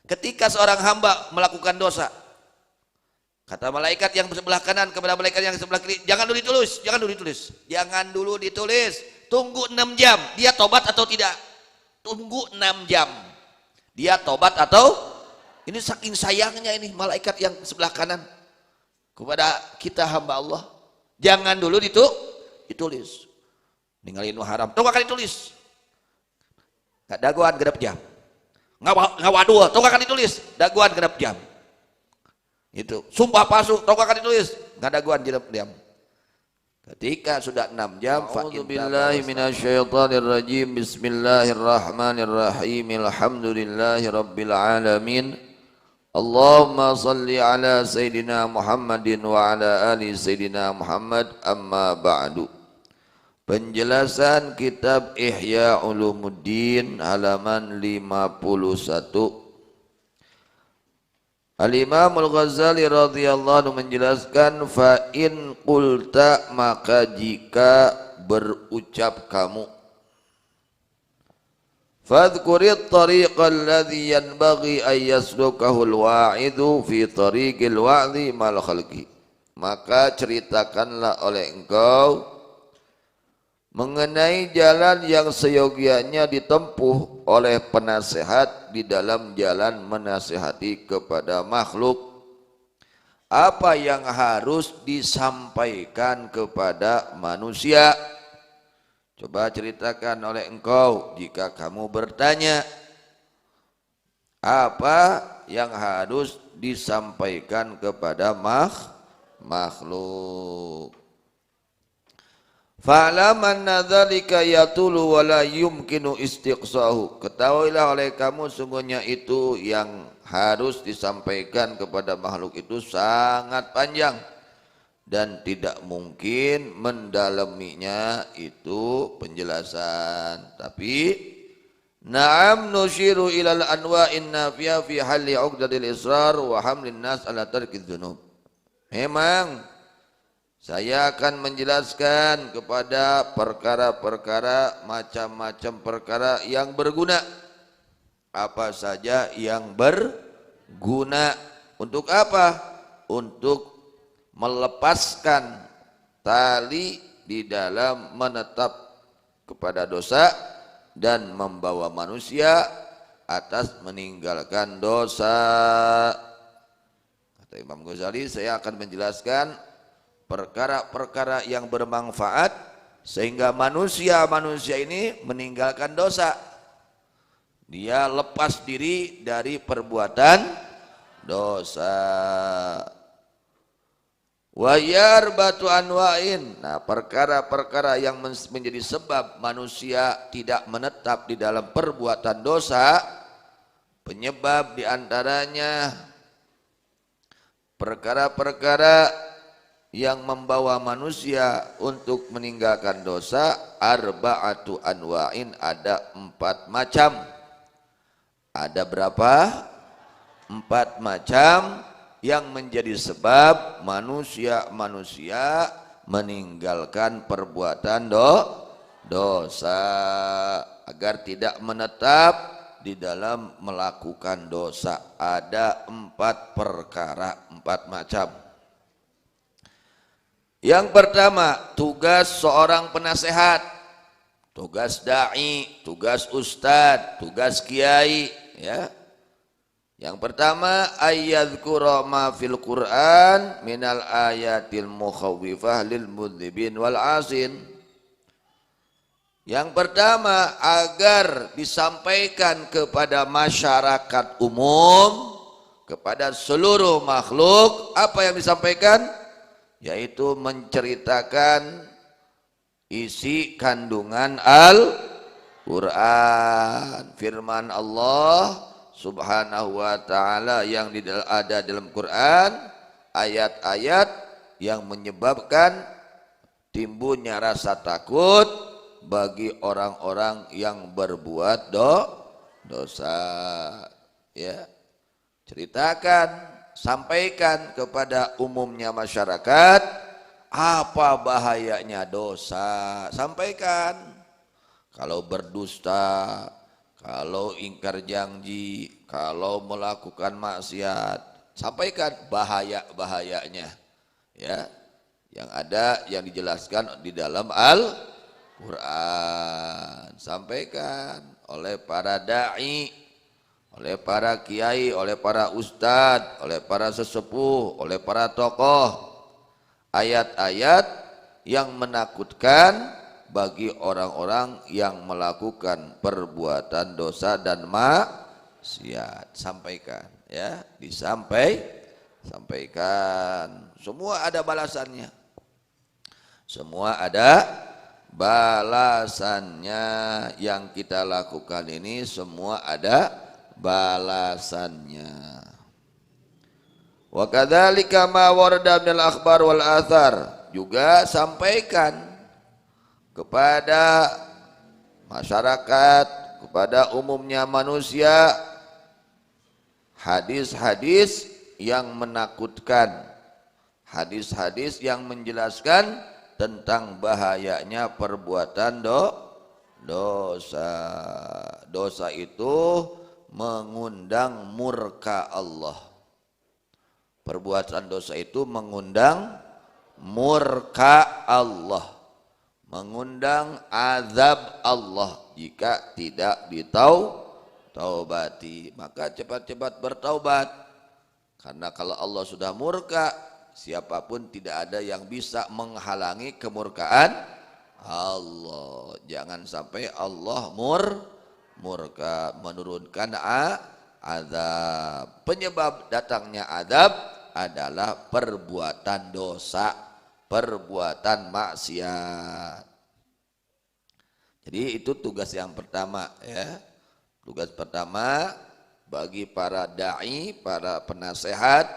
Ketika seorang hamba melakukan dosa, kata malaikat yang sebelah kanan kepada malaikat yang sebelah kiri, jangan dulu ditulis, jangan dulu ditulis, jangan dulu ditulis, tunggu 6 jam, dia tobat atau tidak? Tunggu 6 jam, dia tobat atau? Ini saking sayangnya ini malaikat yang sebelah kanan kepada kita hamba Allah, jangan dulu ditulis, ninggalin haram, tunggu akan ditulis, nggak daguan genap jam, ngawadul, tunggu akan ditulis, daguan genap jam. Itu sumpah palsu, tongkat akan ditulis, nggak ada guan genap jam. Ketika sudah 6 jam, A'udzubillahi minasyaitonirrajim. Bismillahirrahmanirrahim. Alhamdulillahirabbil alamin. Allahumma salli ala sayyidina Muhammadin wa ala ali sayyidina Muhammad, amma ba'du. Penjelasan kitab Ihya Ulumuddin halaman 51. Al-Imam Al-Ghazali radhiyallahu anhu menjelaskan, fa in qulta, maka jika berucap kamu, fadhkurit tariqal ladzi yanbaghi ay yaslukahu al-wa'idhu fi tariqil wa'dhi mal khalqi, maka ceritakanlah oleh engkau mengenai jalan yang seyogianya ditempuh oleh penasehat di dalam jalan menasehati kepada makhluk. Apa yang harus disampaikan kepada manusia? Coba ceritakan oleh engkau jika kamu bertanya, apa yang harus disampaikan kepada makhluk? Fa'lam anna dzalika yatulu wa la yumkinu istiqsahu. Ketahuilah oleh kamu sungguhnya itu yang harus disampaikan kepada makhluk itu sangat panjang dan tidak mungkin mendalaminya itu penjelasan. Tapi na'am nusyiru ilal anwa'in nafiyah fi halli 'uqdatil israr wa hamlin nas ala tarkiz dzunub. Memang saya akan menjelaskan kepada perkara-perkara, macam-macam perkara yang berguna. Apa saja yang berguna? Untuk apa? Untuk melepaskan tali di dalam menetap kepada dosa dan membawa manusia atas meninggalkan dosa. Kata Imam Ghazali, saya akan menjelaskan perkara-perkara yang bermanfaat sehingga manusia ini meninggalkan dosa. Dia lepas diri dari perbuatan dosa. Wa yarbatu anwa'in. Nah, perkara-perkara yang menjadi sebab manusia tidak menetap di dalam perbuatan dosa, penyebab diantaranya perkara-perkara yang membawa manusia untuk meninggalkan dosa, arba'atu anwa'in, ada 4 macam. Ada berapa? 4 macam yang menjadi sebab manusia meninggalkan perbuatan dosa agar tidak menetap di dalam melakukan dosa. Ada 4 perkara, 4 macam. Yang pertama, tugas seorang penasehat, tugas da'i, tugas ustadz, tugas kiai, ya. Yang pertama, ayyadhkura ma fil Qur'an minal ayatil mukhawwifah lil mudhibin wal asin. Yang pertama, agar disampaikan kepada masyarakat umum, kepada seluruh makhluk, apa yang disampaikan? Yaitu menceritakan isi kandungan Al-Quran, firman Allah Subhanahu wa ta'ala yang ada dalam Quran, ayat-ayat yang menyebabkan timbulnya rasa takut bagi orang-orang yang berbuat dosa. Ya, ceritakan, sampaikan kepada umumnya masyarakat apa bahayanya dosa. Sampaikan kalau berdusta, kalau ingkar janji, kalau melakukan maksiat, sampaikan bahaya-bahayanya, ya, yang ada yang dijelaskan di dalam Al-Quran, sampaikan oleh para dai, oleh para kiai, oleh para ustadz, oleh para sesepuh, oleh para tokoh, ayat-ayat yang menakutkan bagi orang-orang yang melakukan perbuatan dosa dan maksiat. Sampaikan, ya, sampaikan. Semua ada balasannya. Semua ada balasannya. Yang kita lakukan ini semua ada balasannya. Wa kadzalika ma warada minal akhbar wal athar, juga sampaikan kepada masyarakat, kepada umumnya manusia, hadis-hadis yang menakutkan, hadis-hadis yang menjelaskan tentang bahayanya perbuatan dosa. Dosa itu mengundang murka Allah. Perbuatan dosa itu mengundang murka Allah, mengundang azab Allah jika tidak ditaubati. Maka cepat-cepat bertaubat, karena kalau Allah sudah murka, siapapun tidak ada yang bisa menghalangi kemurkaan Allah. Jangan sampai Allah murka, menurunkan azab. Penyebab datangnya azab adalah perbuatan dosa, perbuatan maksiat. Jadi itu tugas yang pertama, ya. Tugas pertama bagi para dai, para penasehat,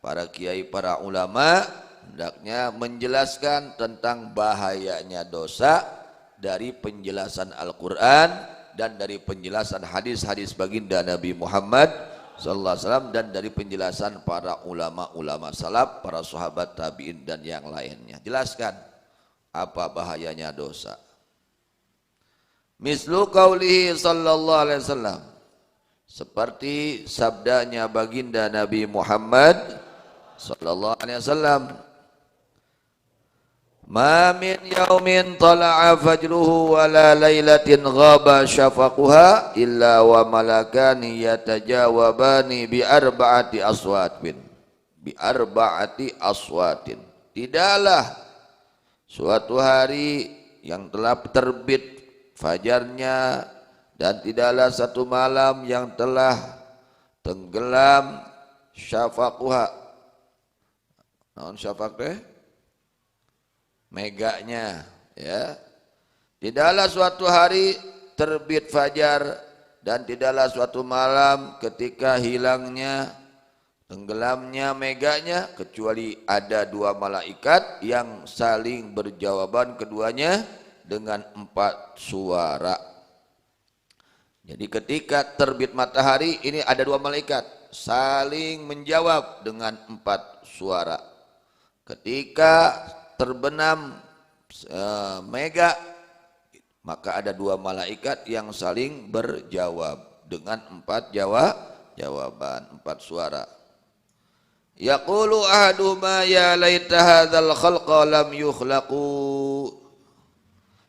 para kiai, para ulama, hendaknya menjelaskan tentang bahayanya dosa dari penjelasan Al-Quran dan dari penjelasan hadis-hadis baginda Nabi Muhammad sallallahu alaihi wasallam, dan dari penjelasan para ulama-ulama salaf, para sahabat tabi'in dan yang lainnya. Jelaskan apa bahayanya dosa. Mislu qaulihi sallallahu alaihi wasallam, seperti sabdanya baginda Nabi Muhammad sallallahu alaihi wasallam, ma min yaumin tala'a fajruhu wa la lailatin ghaba syafaquha illa wa malakani yatajawabani bi arba'ati aswatin. Tidaklah suatu hari yang telah terbit fajarnya, dan tidaklah satu malam yang telah tenggelam syafaquha. Naon syafaq teh? Meganya, ya. Tidaklah suatu hari terbit fajar, dan tidaklah suatu malam ketika hilangnya, tenggelamnya meganya, kecuali ada dua malaikat yang saling berjawaban keduanya dengan 4 suara. Jadi ketika terbit matahari ini ada dua malaikat saling menjawab dengan 4 suara. Ketika terbenam mega, maka ada dua malaikat yang saling berjawab dengan 4 jawaban, 4 suara. Yaqulu ahaduhuma ya laita hadzal khalqa lam yukhlaqu.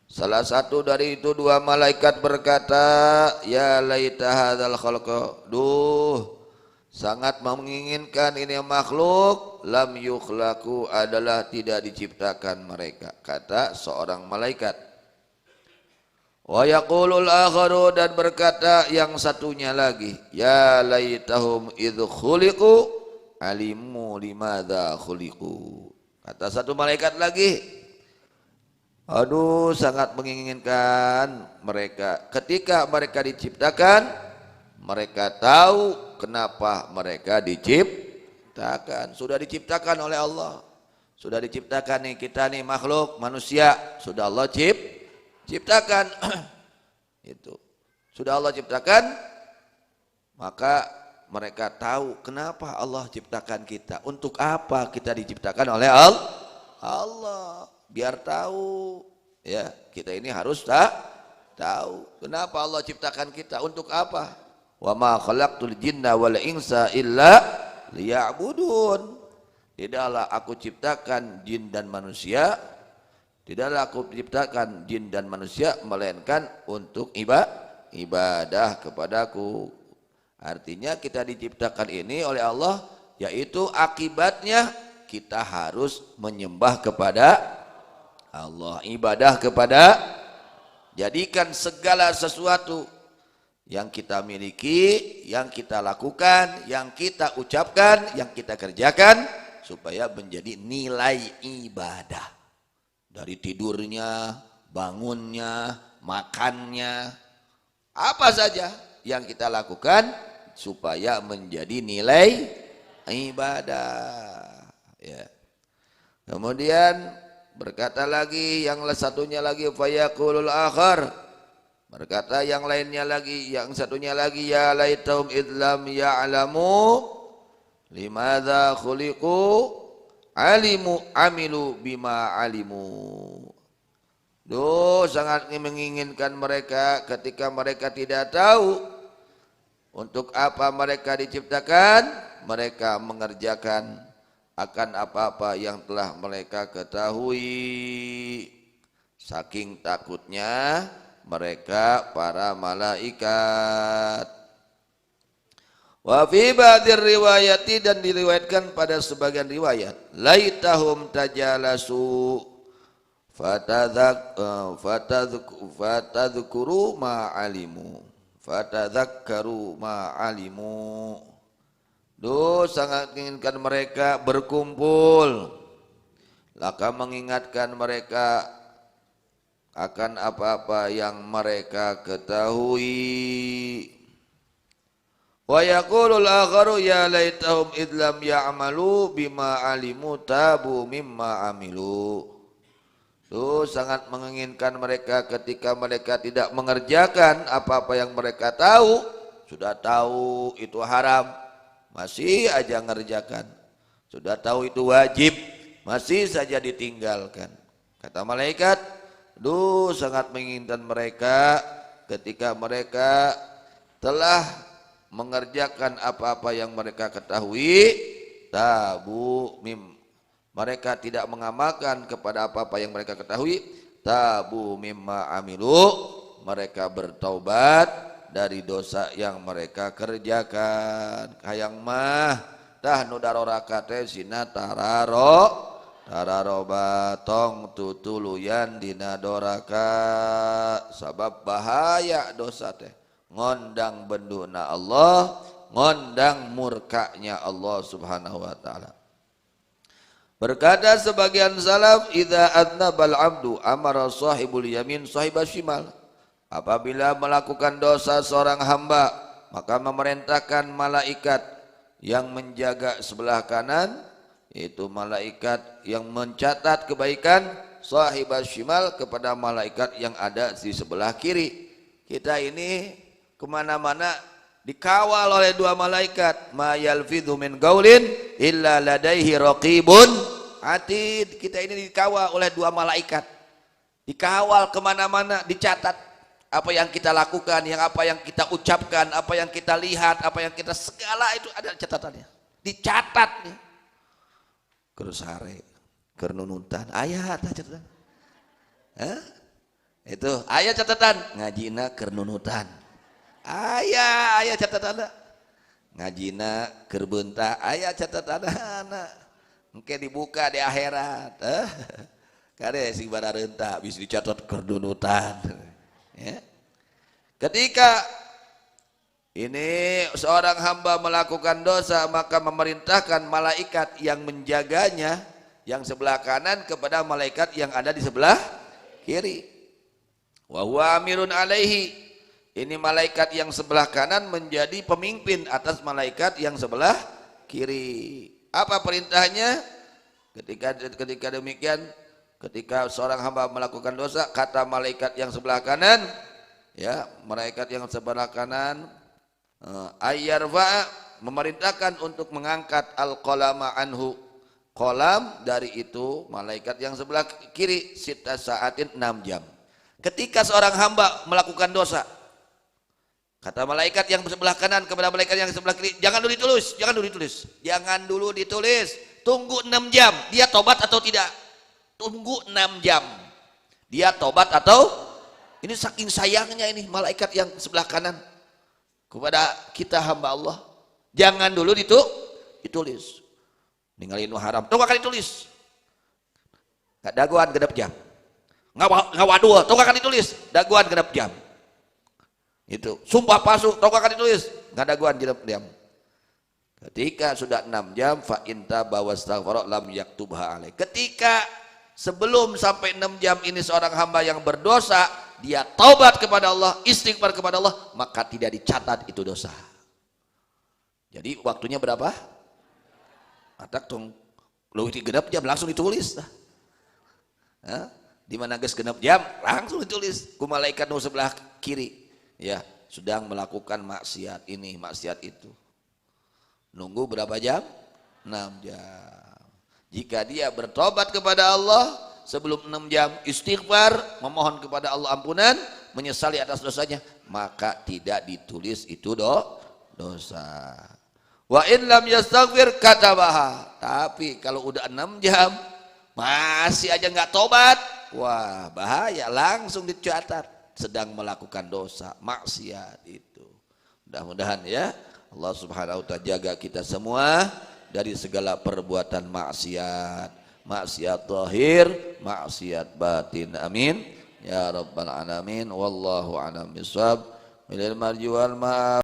Salah satu dari itu dua malaikat berkata, ya laita hadzal khalqa, duh, sangat menginginkan ini makhluk, lam yukhlaqu, adalah tidak diciptakan mereka, kata seorang malaikat. Wa yaqulul akharu, dan berkata yang satunya lagi, ya laitahum idh khuliqu alimu limadza khuliqu. Kata satu malaikat lagi, aduh, sangat menginginkan mereka ketika mereka diciptakan, mereka tahu kenapa mereka diciptakan. Sudah diciptakan oleh Allah, sudah diciptakan nih kita nih makhluk manusia, sudah Allah ciptakan itu sudah Allah ciptakan, maka mereka tahu kenapa Allah ciptakan kita, untuk apa kita diciptakan oleh Allah. Biar tahu, ya, kita ini harus tahu kenapa Allah ciptakan kita, untuk apa. Wa ma khalaqtul jinna wal insa illa liya'budun. Tidaklah aku ciptakan jin dan manusia, tidaklah aku ciptakan jin dan manusia melainkan untuk ibadah kepadaku. Artinya kita diciptakan ini oleh Allah, yaitu akibatnya kita harus menyembah kepada Allah, ibadah kepada. Jadikan segala sesuatu yang kita miliki, yang kita lakukan, yang kita ucapkan, yang kita kerjakan supaya menjadi nilai ibadah. Dari tidurnya, bangunnya, makannya, apa saja yang kita lakukan supaya menjadi nilai ibadah. Ya. Kemudian berkata lagi yang satunya lagi, fayaqulul akhar, berkata yang lainnya lagi, yang satunya lagi, ya laitahum idlam ya'lamu limadza khuliqu alimu amilu bima alimu. Duh, sangat menginginkan mereka ketika mereka tidak tahu untuk apa mereka diciptakan, mereka mengerjakan akan apa-apa yang telah mereka ketahui. Saking takutnya mereka para malaikat. Wa fi ba'dir riwayati, dan diriwayatkan pada sebagian riwayat, laitahum tajalasu fatadzkuru ma alimu, fatadzakkaru ma alimu. Duh, sangat menginginkan mereka berkumpul, laka mengingatkan mereka akan apa-apa yang mereka ketahui. Wa yaqulul akharu ya laitahum idlam ya'malu bima alimu tabu mimma amilu. Tuh, sangat menginginkan mereka ketika mereka tidak mengerjakan apa-apa yang mereka tahu. Sudah tahu itu haram, masih aja ngerjakan. Sudah tahu itu wajib, masih saja ditinggalkan. Kata malaikat, duh, sangat menginginkan mereka ketika mereka telah mengerjakan apa-apa yang mereka ketahui, tabu mim, mereka tidak mengamalkan kepada apa-apa yang mereka ketahui, tabu mimma amilu, mereka bertaubat dari dosa yang mereka kerjakan. Hayang mah tah nu daroraka teh sina tararoba tong tutuluyan dina doraka, sabab bahaya dosa teh, ngondang benduna Allah, ngondang murkanya Allah subhanahu wa ta'ala. Berkata sebagian salaf, idza adnabal abdu amara sahibul yamin sahibas shimal, apabila melakukan dosa seorang hamba, maka memerintahkan malaikat yang menjaga sebelah kanan, yaitu malaikat yang mencatat kebaikan, sahibas shimal, kepada malaikat yang ada di sebelah kiri. Kita ini kemana-mana dikawal oleh dua malaikat, ma yalfidhu min qaulin illa ladaihi raqibun atid. Kita ini dikawal oleh dua malaikat, dikawal kemana-mana, dicatat apa yang kita lakukan, yang apa yang kita ucapkan, apa yang kita lihat, apa yang kita, segala itu ada catatannya, dicatat nih. Kerusare kernunutan ayat catatan, itu ayat catatan, ngajina kernunutan, ayat catatan, ngajina kerbenta, ayat catatan, engke dibuka di akhirat, kade si bararenta bisa dicatat kernunutan. Ya. Ketika ini seorang hamba melakukan dosa, maka memerintahkan malaikat yang menjaganya yang sebelah kanan kepada malaikat yang ada di sebelah kiri. Wa huwa amirun alaihi, ini malaikat yang sebelah kanan menjadi pemimpin atas malaikat yang sebelah kiri. Apa perintahnya? Ketika demikian, ketika seorang hamba melakukan dosa, kata malaikat yang sebelah kanan, ya, malaikat yang sebelah kanan, ayyarfa, memerintahkan untuk mengangkat al-qalama anhu, kolam dari itu malaikat yang sebelah kiri, sita saatin 6 jam. Ketika seorang hamba melakukan dosa, Kata malaikat yang sebelah kanan kepada malaikat yang sebelah kiri, jangan dulu ditulis, jangan dulu ditulis. Jangan dulu ditulis. Tunggu 6 jam, dia tobat atau tidak? Tunggu 6 jam. Dia tobat atau ini saking sayangnya ini malaikat yang sebelah kanan kepada kita hamba Allah. Jangan dulu ditulis. Ninggalin haram. Tunggu akan ditulis. Gak daguan genep jam. Ngawadul, tunggu akan ditulis. Daguan genep jam. Itu sumpah palsu, tunggu akan ditulis. Gak daguan genep jam. Ketika sudah 6 jam, fa inta bawastaghfara lam yaktubha alaih. Ketika sebelum sampai 6 jam ini seorang hamba yang berdosa, dia taubat kepada Allah, istighfar kepada Allah, maka tidak dicatat itu dosa. Jadi waktunya berapa? Atak tong leuwih genep jam langsung ditulis. Di mana geus genep jam langsung ditulis ku malaikat nu sebelah kiri. Ya, sedang melakukan maksiat ini, maksiat itu. Nunggu berapa jam? 6 jam. Jika dia bertobat kepada Allah sebelum 6 jam, istighfar, memohon kepada Allah ampunan, menyesali atas dosanya, maka tidak ditulis itu dosa. Wa in lam yastaghfir katabaha. Tapi kalau udah 6 jam masih aja nggak tobat, wah bahaya, langsung dicatat sedang melakukan dosa, maksiat itu. Mudah-mudahan ya Allah Subhanahu wa ta'ala jaga kita semua dari segala perbuatan maksiat, maksiat zahir, maksiat batin. Amin ya rabbal alamin. Wallahu a'lam bishawab. Bilal marji wal ma'af.